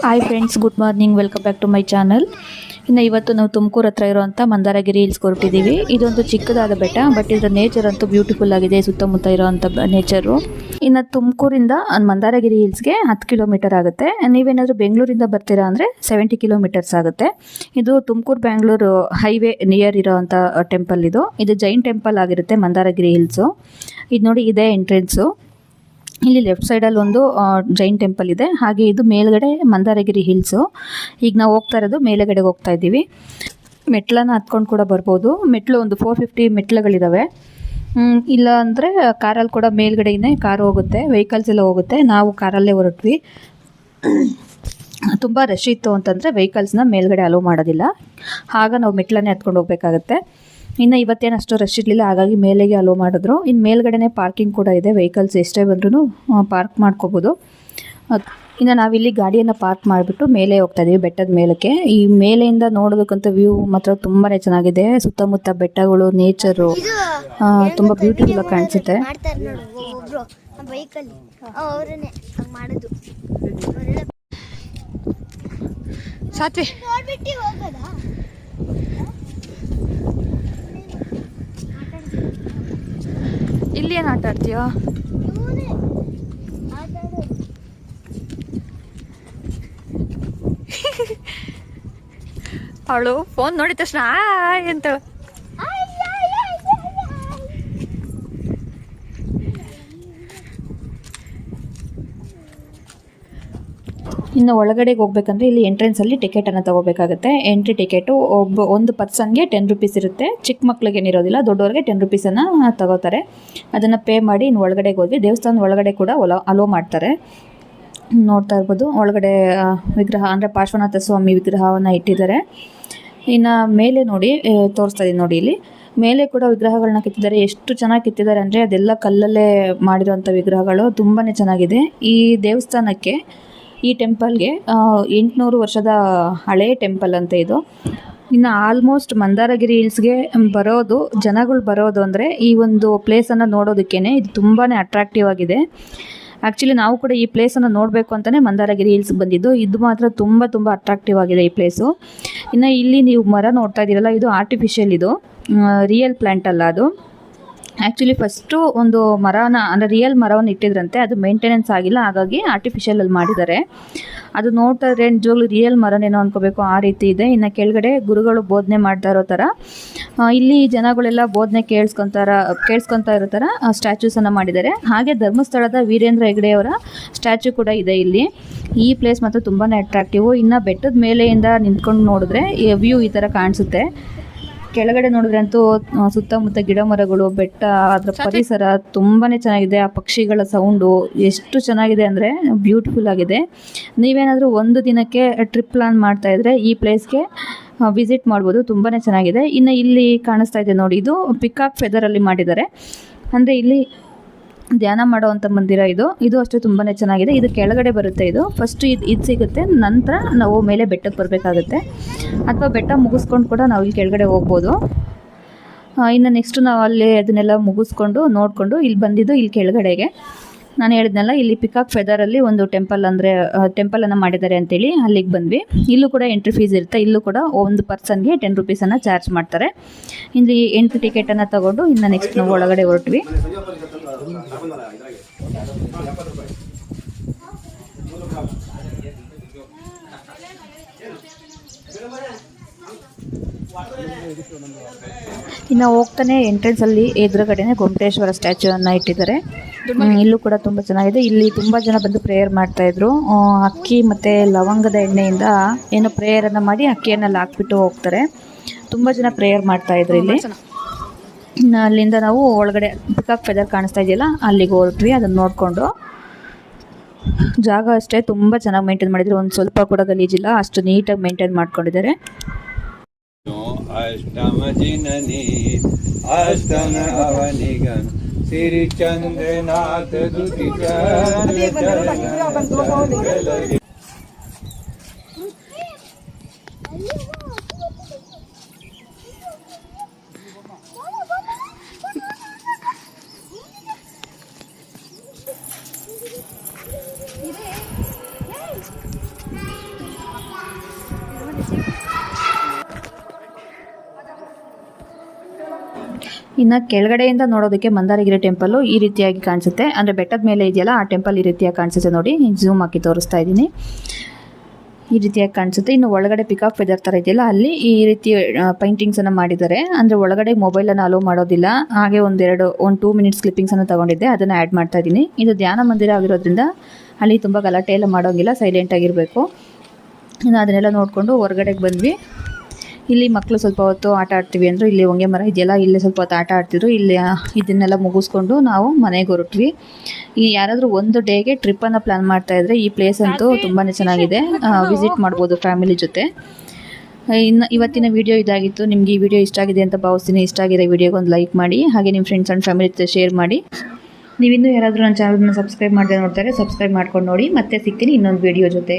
Hi friends, good morning. Welcome back to my channel. ಇನ್ನು ಇವತ್ತು ನಾವು ತುಮಕೂರು ಹತ್ರ ಇರುವಂಥ ಮಂದಾರಗಿರಿ ಹಿಲ್ಸ್ ಹೊರಟಿದ್ದೀವಿ. ಇದೊಂದು ಚಿಕ್ಕದಾದ ಬೆಟ್ಟ, ಬಟ್ ಇದರ ನೇಚರ್ ಅಂತೂ ಬ್ಯೂಟಿಫುಲ್ ಆಗಿದೆ. ಸುತ್ತಮುತ್ತ ಇರುವಂಥ ನೇಚರು. ಇನ್ನು ತುಮಕೂರಿಂದ ಮಂದಾರಗಿರಿ ಹಿಲ್ಸ್ಗೆ 10 ಕಿಲೋಮೀಟರ್ ಆಗುತ್ತೆ. ನೀವೇನಾದರೂ ಬೆಂಗಳೂರಿಂದ ಬರ್ತೀರಾ ಅಂದರೆ 70 ಕಿಲೋಮೀಟರ್ಸ್ ಆಗುತ್ತೆ. ಇದು ತುಮಕೂರು ಬ್ಯಾಂಗ್ಳೂರು ಹೈವೇ ನಿಯರ್ ಇರೋವಂಥ ಟೆಂಪಲ್. ಇದು ಜೈನ್ ಟೆಂಪಲ್ ಆಗಿರುತ್ತೆ ಮಂದಾರಗಿರಿ ಹಿಲ್ಸು. ಇದು ನೋಡಿ, ಇದೇ ಎಂಟ್ರೆನ್ಸು. ಇಲ್ಲಿ ಲೆಫ್ಟ್ ಸೈಡಲ್ಲಿ ಒಂದು ಜೈನ್ ಟೆಂಪಲ್ ಇದೆ. ಹಾಗೆ ಇದು ಮೇಲ್ಗಡೆ ಮಂದಾರಗಿರಿ ಹಿಲ್ಸು. ಈಗ ನಾವು ಹೋಗ್ತಾ ಇರೋದು ಮೇಲುಗಡೆಗೆ ಹೋಗ್ತಾ ಇದ್ದೀವಿ. ಮೆಟ್ಲನ್ನು ಹತ್ಕೊಂಡು ಕೂಡ ಬರ್ಬೋದು. ಮೆಟ್ಲು ಒಂದು 450 ಮೆಟ್ಲುಗಳಿದ್ದಾವೆ. ಇಲ್ಲ ಅಂದರೆ ಕಾರಲ್ಲಿ ಕೂಡ ಮೇಲ್ಗಡೆನೇ ಕಾರು ಹೋಗುತ್ತೆ, ವೆಹಿಕಲ್ಸ್ ಎಲ್ಲ ಹೋಗುತ್ತೆ. ನಾವು ಕಾರಲ್ಲೇ ಹೊರಟ್ವಿ. ತುಂಬ ರಶ್ ಇತ್ತು ಅಂತಂದರೆ ವೆಹಿಕಲ್ಸ್ನ ಮೇಲ್ಗಡೆ ಅಲೋ ಮಾಡೋದಿಲ್ಲ. ಆಗ ನಾವು ಮೆಟ್ಲನ್ನೇ ಹತ್ಕೊಂಡು ಹೋಗಬೇಕಾಗತ್ತೆ. ಇನ್ನು ಇವತ್ತೇನು ಅಷ್ಟು ರಶ್ ಇರಲಿಲ್ಲ, ಹಾಗಾಗಿ ಮೇಲೆಗೆ ಅಲೋ ಮಾಡಿದ್ರು. ಇನ್ನು ಮೇಲ್ಗಡೆನೇ ಪಾರ್ಕಿಂಗ್ ಕೂಡ ಇದೆ. ವೆಹಿಕಲ್ಸ್ ಎಷ್ಟೇ ಬಂದ್ರೂ ಪಾರ್ಕ್ ಮಾಡ್ಕೋಬೋದು. ಇನ್ನು ನಾವಿಲ್ಲಿ ಗಾಡಿಯನ್ನು ಪಾರ್ಕ್ ಮಾಡಿಬಿಟ್ಟು ಮೇಲೆ ಹೋಗ್ತಾ ಇದ್ದೀವಿ, ಬೆಟ್ಟದ ಮೇಲಕ್ಕೆ. ಈ ಮೇಲೆಯಿಂದ ನೋಡೋದಕ್ಕಂತ ವ್ಯೂ ಮಾತ್ರ ತುಂಬಾ ಚೆನ್ನಾಗಿದೆ. ಸುತ್ತಮುತ್ತ ಬೆಟ್ಟಗಳು, ನೇಚರು ತುಂಬ ಬ್ಯೂಟಿಫುಲ್ ಆಗಿ ಕಾಣಿಸುತ್ತೆ. ಸಾತ್ವಿ, ಇಲ್ಲಿ ಏನು ಆಟ ಆಡ್ತೀಯೋ? ಅವಳು ಫೋನ್ ನೋಡಿದ ತಕ್ಷಣ ಅಂತ ಇನ್ನು ಒಳಗಡೆಗೆ ಹೋಗ್ಬೇಕಂದ್ರೆ ಇಲ್ಲಿ ಎಂಟ್ರೆನ್ಸಲ್ಲಿ ಟಿಕೆಟನ್ನು ತೊಗೋಬೇಕಾಗುತ್ತೆ. ಎಂಟ್ರಿ ಟಿಕೆಟು ಒಂದು ಪರ್ಸನ್ಗೆ 10 ರುಪೀಸ್ ಇರುತ್ತೆ. ಚಿಕ್ಕ ಮಕ್ಳಿಗೆ ಏನಿರೋದಿಲ್ಲ, ದೊಡ್ಡವ್ರಿಗೆ 10 ರುಪೀಸನ್ನು ತಗೋತಾರೆ. ಅದನ್ನು ಪೇ ಮಾಡಿ ಇನ್ನು ಒಳಗಡೆಗೆ ಹೋದ್ವಿ. ದೇವಸ್ಥಾನದ ಒಳಗಡೆ ಕೂಡ ಅಲೋ ಮಾಡ್ತಾರೆ. ನೋಡ್ತಾ ಇರ್ಬೋದು, ಒಳಗಡೆ ವಿಗ್ರಹ ಅಂದರೆ ಪಾರ್ಶ್ವನಾಥ ಸ್ವಾಮಿ ವಿಗ್ರಹವನ್ನು ಇಟ್ಟಿದ್ದಾರೆ. ಇನ್ನು ಮೇಲೆ ನೋಡಿ, ತೋರಿಸ್ತಾ ಇದ್ದೀನಿ ನೋಡಿ, ಇಲ್ಲಿ ಮೇಲೆ ಕೂಡ ವಿಗ್ರಹಗಳನ್ನ ಕೆತ್ತಿದ್ದಾರೆ. ಎಷ್ಟು ಚೆನ್ನಾಗಿ ಕೆತ್ತಿದ್ದಾರೆ ಅಂದರೆ ಅದೆಲ್ಲ ಕಲ್ಲಲ್ಲೇ ಮಾಡಿರೋಂಥ ವಿಗ್ರಹಗಳು. ತುಂಬಾ ಚೆನ್ನಾಗಿದೆ. ಈ ದೇವಸ್ಥಾನಕ್ಕೆ, ಈ ಟೆಂಪಲ್ಗೆ 800 ವರ್ಷದ ಹಳೆಯ ಟೆಂಪಲ್ ಅಂತ ಇದು. ಇನ್ನು ಆಲ್ಮೋಸ್ಟ್ ಮಂದಾರಗಿರಿ ಹಿಲ್ಸ್ಗೆ ಜನಗಳು ಬರೋದು ಅಂದರೆ ಈ ಒಂದು ಪ್ಲೇಸನ್ನು ನೋಡೋದಕ್ಕೇ. ಇದು ತುಂಬಾ ಅಟ್ರಾಕ್ಟಿವ್ ಆಗಿದೆ. ಆ್ಯಕ್ಚುಲಿ ನಾವು ಕೂಡ ಈ ಪ್ಲೇಸನ್ನು ನೋಡಬೇಕು ಅಂತಲೇ ಮಂದಾರಗಿರಿ ಹಿಲ್ಸ್ಗೆ ಬಂದಿದ್ದು. ಇದು ಮಾತ್ರ ತುಂಬ ಅಟ್ರಾಕ್ಟಿವ್ ಆಗಿದೆ ಈ ಪ್ಲೇಸು. ಇನ್ನು ಇಲ್ಲಿ ನೀವು ಮರ ನೋಡ್ತಾ ಇದ್ದೀರಲ್ಲ, ಇದು ಆರ್ಟಿಫಿಷಿಯಲ್, ಇದು ರಿಯಲ್ ಪ್ಲ್ಯಾಂಟ್ ಅಲ್ಲ. ಅದು ಆ್ಯಕ್ಚುಲಿ ಫಸ್ಟು ಒಂದು ಮರನ ಅಂದರೆ ರಿಯಲ್ ಮರವನ್ನು ಇಟ್ಟಿದ್ರಂತೆ, ಅದು ಮೇಂಟೆನೆನ್ಸ್ ಆಗಿಲ್ಲ, ಹಾಗಾಗಿ ಆರ್ಟಿಫಿಷಿಯಲಲ್ಲಿ ಮಾಡಿದ್ದಾರೆ. ಅದು ನೋಡ್ತಾ ಇದ್ರೆ ನಿಜವಾಗ್ಲೂ ರಿಯಲ್ ಮರನೇನೋ ಅಂದ್ಕೋಬೇಕು, ಆ ರೀತಿ ಇದೆ. ಇನ್ನು ಕೆಳಗಡೆ ಗುರುಗಳು ಬೋಧನೆ ಮಾಡ್ತಾ ಇರೋ ಥರ, ಇಲ್ಲಿ ಜನಗಳೆಲ್ಲ ಬೋಧನೆ ಕೇಳಿಸ್ಕೊತಾ ಇರೋ ಥರ ಸ್ಟ್ಯಾಚ್ಯೂಸನ್ನು ಮಾಡಿದ್ದಾರೆ. ಹಾಗೆ ಧರ್ಮಸ್ಥಳದ ವೀರೇಂದ್ರ ಹೆಗ್ಗಡೆಯವರ ಸ್ಟ್ಯಾಚ್ಯೂ ಕೂಡ ಇದೆ ಇಲ್ಲಿ. ಈ ಪ್ಲೇಸ್ ಮಾತ್ರ ತುಂಬಾ ಅಟ್ರಾಕ್ಟಿವು. ಇನ್ನು ಬೆಟ್ಟದ ಮೇಲೆಯಿಂದ ನಿಂತ್ಕೊಂಡು ನೋಡಿದ್ರೆ ವ್ಯೂ ಈ ಥರ ಕಾಣಿಸುತ್ತೆ. ಕೆಳಗಡೆ ನೋಡಿದ್ರೆ ಅಂತೂ ಸುತ್ತಮುತ್ತ ಗಿಡ ಮರಗಳು, ಬೆಟ್ಟ, ಅದರ ಪರಿಸರ ತುಂಬಾ ಚೆನ್ನಾಗಿದೆ. ಆ ಪಕ್ಷಿಗಳ ಸೌಂಡು ಎಷ್ಟು ಚೆನ್ನಾಗಿದೆ ಅಂದರೆ ಬ್ಯೂಟಿಫುಲ್ ಆಗಿದೆ. ನೀವೇನಾದರೂ ಒಂದು ದಿನಕ್ಕೆ ಟ್ರಿಪ್ ಪ್ಲಾನ್ ಮಾಡ್ತಾ ಇದ್ರೆ ಈ ಪ್ಲೇಸ್ಗೆ ವಿಸಿಟ್ ಮಾಡ್ಬೋದು. ತುಂಬಾ ಚೆನ್ನಾಗಿದೆ. ಇನ್ನು ಇಲ್ಲಿ ಕಾಣಿಸ್ತಾ ಇದೆ ನೋಡಿ, ಇದು ಪಿಕಾಕ್ ಫೆದರಲ್ಲಿ ಮಾಡಿದ್ದಾರೆ. ಅಂದರೆ ಇಲ್ಲಿ ಧ್ಯಾನ ಮಾಡೋವಂಥ ಮಂದಿರ ಇದು ಅಷ್ಟೇ ತುಂಬಾ ಚೆನ್ನಾಗಿದೆ. ಇದು ಕೆಳಗಡೆ ಬರುತ್ತೆ. ಇದು ಫಸ್ಟು ಇದು ಸಿಗುತ್ತೆ, ನಂತರ ನಾವು ಮೇಲೆ ಬೆಟ್ಟಕ್ಕೆ ಬರಬೇಕಾಗುತ್ತೆ. ಅಥವಾ ಬೆಟ್ಟ ಮುಗಿಸ್ಕೊಂಡು ಕೂಡ ನಾವು ಇಲ್ಲಿ ಕೆಳಗಡೆ ಹೋಗ್ಬೋದು. ಇನ್ನು ನೆಕ್ಸ್ಟು ನಾವು ಅಲ್ಲಿ ಅದನ್ನೆಲ್ಲ ಮುಗಿಸ್ಕೊಂಡು ನೋಡಿಕೊಂಡು ಇಲ್ಲಿ ಬಂದಿದ್ದು ಇಲ್ಲಿ ಕೆಳಗಡೆಗೆ. ನಾನು ಹೇಳಿದ್ನಲ್ಲ, ಇಲ್ಲಿ ಪಿಕಾಕ್ ಫೆದರಲ್ಲಿ ಒಂದು ಟೆಂಪಲನ್ನು ಮಾಡಿದ್ದಾರೆ ಅಂತೇಳಿ ಅಲ್ಲಿಗೆ ಬಂದ್ವಿ. ಇಲ್ಲೂ ಕೂಡ ಎಂಟ್ರಿ ಫೀಸ್ ಇರುತ್ತೆ. ಇಲ್ಲೂ ಕೂಡ ಒಂದು ಪರ್ಸನ್ಗೆ 10 ರುಪೀಸನ್ನು ಚಾರ್ಜ್ ಮಾಡ್ತಾರೆ. ಇಲ್ಲಿ ಎಂಟ್ರಿ ಟಿಕೆಟನ್ನು ತಗೊಂಡು ಇನ್ನು ನೆಕ್ಸ್ಟ್ ನಾವು ಒಳಗಡೆ ಹೊರಟ್ವಿ. ಇನ್ನು ಹೋಗ್ತಾನೆ ಎಂಟ್ರೆನ್ಸಲ್ಲಿ ಎದುರುಗಡೆನೆ ಗೊಮ್ಮಟೇಶ್ವರ ಸ್ಟ್ಯಾಚ್ಯೂವನ್ನು ಇಟ್ಟಿದ್ದಾರೆ. ಇಲ್ಲೂ ಕೂಡ ತುಂಬ ಚೆನ್ನಾಗಿದೆ. ಇಲ್ಲಿ ತುಂಬ ಜನ ಬಂದು ಪ್ರೇಯರ್ ಮಾಡ್ತಾಯಿದ್ರು. ಅಕ್ಕಿ ಮತ್ತು ಲವಂಗದ ಎಣ್ಣೆಯಿಂದ ಏನೋ ಪ್ರೇಯರನ್ನು ಮಾಡಿ ಅಕ್ಕಿಯನ್ನೆಲ್ಲ ಹಾಕ್ಬಿಟ್ಟು ಹೋಗ್ತಾರೆ. ತುಂಬ ಜನ ಪ್ರೇಯರ್ ಮಾಡ್ತಾಯಿದ್ರು ಇಲ್ಲಿ. ಅಲ್ಲಿಂದ ನಾವು ಒಳಗಡೆ ಪಿಕಾಕ್ ಫೆದರ್ ಕಾಣಿಸ್ತಾ ಇದೆಯಲ್ಲ, ಅಲ್ಲಿಗೆ ಹೊರಟ್ವಿ. ಅದನ್ನು ನೋಡಿಕೊಂಡು ಜಾಗ ಅಷ್ಟೇ ತುಂಬ ಚೆನ್ನಾಗಿ ಮೇಂಟೈನ್ ಮಾಡಿದ್ರು. ಒಂದು ಸ್ವಲ್ಪ ಕೂಡ ಗಲೀಜಿಲ್ಲ, ಅಷ್ಟು ನೀಟಾಗಿ ಮೇಂಟೈನ್ ಮಾಡ್ಕೊಂಡಿದ್ದಾರೆ. ಅಷ್ಟಮ ಜಿನನಿ ಅಷ್ಟಮ ಅವನಿಗನ ಸಿರಿ ಚಂದ್ರನಾಥ ದುತಿ ಇನ್ನು ಕೆಳಗಡೆಯಿಂದ ನೋಡೋದಕ್ಕೆ ಮಂದಾರಗಿರಿ ಟೆಂಪಲ್ಲು ಈ ರೀತಿಯಾಗಿ ಕಾಣಿಸುತ್ತೆ. ಅಂದರೆ ಬೆಟ್ಟದ ಮೇಲೆ ಇದೆಯಲ್ಲ ಆ ಟೆಂಪಲ್ ಈ ರೀತಿಯಾಗಿ ಕಾಣಿಸುತ್ತೆ ನೋಡಿ. ಝೂಮ್ ಹಾಕಿ ತೋರಿಸ್ತಾ ಇದ್ದೀನಿ. ಈ ರೀತಿಯಾಗಿ ಕಾಣಿಸುತ್ತೆ. ಇನ್ನು ಒಳಗಡೆ ಪಿಕಾಕ್ ಫೆದರ್ ಥರ ಇದೆಯಲ್ಲ ಅಲ್ಲಿ ಈ ರೀತಿ ಪೈಂಟಿಂಗ್ಸನ್ನು ಮಾಡಿದ್ದಾರೆ. ಅಂದರೆ ಒಳಗಡೆ ಮೊಬೈಲನ್ನು ಅಲೋ ಮಾಡೋದಿಲ್ಲ. ಹಾಗೆ ಒಂದು 2 ಮಿನಿಟ್ಸ್ ಕ್ಲಿಪ್ಪಿಂಗ್ಸನ್ನು ತೊಗೊಂಡಿದ್ದೆ, ಅದನ್ನು ಆ್ಯಡ್ ಮಾಡ್ತಾ ಇದ್ದೀನಿ. ಇದು ಧ್ಯಾನ ಮಂದಿರ ಆಗಿರೋದ್ರಿಂದ ಅಲ್ಲಿ ತುಂಬ ಗಲಾಟೆ ಎಲ್ಲ ಮಾಡೋಂಗಿಲ್ಲ, ಸೈಲೆಂಟಾಗಿರಬೇಕು. ಇನ್ನು ಅದನ್ನೆಲ್ಲ ನೋಡಿಕೊಂಡು ಹೊರಗಡೆಗೆ ಬಂದ್ವಿ. ಇಲ್ಲಿ ಮಕ್ಕಳು ಸ್ವಲ್ಪ ಹೊತ್ತು ಆಟ ಆಡ್ತೀವಿ ಅಂದರು. ಇಲ್ಲಿ ಹೊಂಗೆ ಮರ ಇದೆಯಲ್ಲ, ಇಲ್ಲಿ ಸ್ವಲ್ಪ ಹೊತ್ತು ಆಟ ಆಡ್ತಿದ್ರು. ಇಲ್ಲಿ ಇದನ್ನೆಲ್ಲ ಮುಗಿಸ್ಕೊಂಡು ನಾವು ಮನೆಗೆ ಹೊರಟ್ವಿ. ಈ ಯಾರಾದರೂ ಒಂದು ಡೇಗೆ ಟ್ರಿಪ್ಪನ್ನು ಪ್ಲ್ಯಾನ್ ಮಾಡ್ತಾಯಿದ್ರೆ ಈ ಪ್ಲೇಸ್ ಅಂತೂ ತುಂಬಾ ಚೆನ್ನಾಗಿದೆ, ವಿಸಿಟ್ ಮಾಡ್ಬೋದು ಫ್ಯಾಮಿಲಿ ಜೊತೆ. ಇನ್ನು ಇವತ್ತಿನ ವಿಡಿಯೋ ಇದಾಗಿತ್ತು. ನಿಮಗೆ ಈ ವಿಡಿಯೋ ಇಷ್ಟ ಆಗಿದೆ ಅಂತ ಭಾವಿಸ್ತೀನಿ. ಇಷ್ಟ ಆಗಿರೋ ವಿಡಿಯೋಗೆ ಒಂದು ಲೈಕ್ ಮಾಡಿ, ಹಾಗೆ ನಿಮ್ಮ ಫ್ರೆಂಡ್ಸ್ ಆ್ಯಂಡ್ ಫ್ಯಾಮಿಲಿ ಜೊತೆ ಶೇರ್ ಮಾಡಿ. ನೀವಿನ್ನೂ ಯಾರಾದರೂ ನನ್ನ ಚಾನಲ್ನ ಸಬ್ಸ್ಕ್ರೈಬ್ ಮಾಡದೆ ನೋಡ್ತಾರೆ, ಸಬ್ಸ್ಕ್ರೈಬ್ ಮಾಡ್ಕೊಂಡು ನೋಡಿ. ಮತ್ತೆ ಸಿಗ್ತೀನಿ ಇನ್ನೊಂದು ವಿಡಿಯೋ ಜೊತೆ.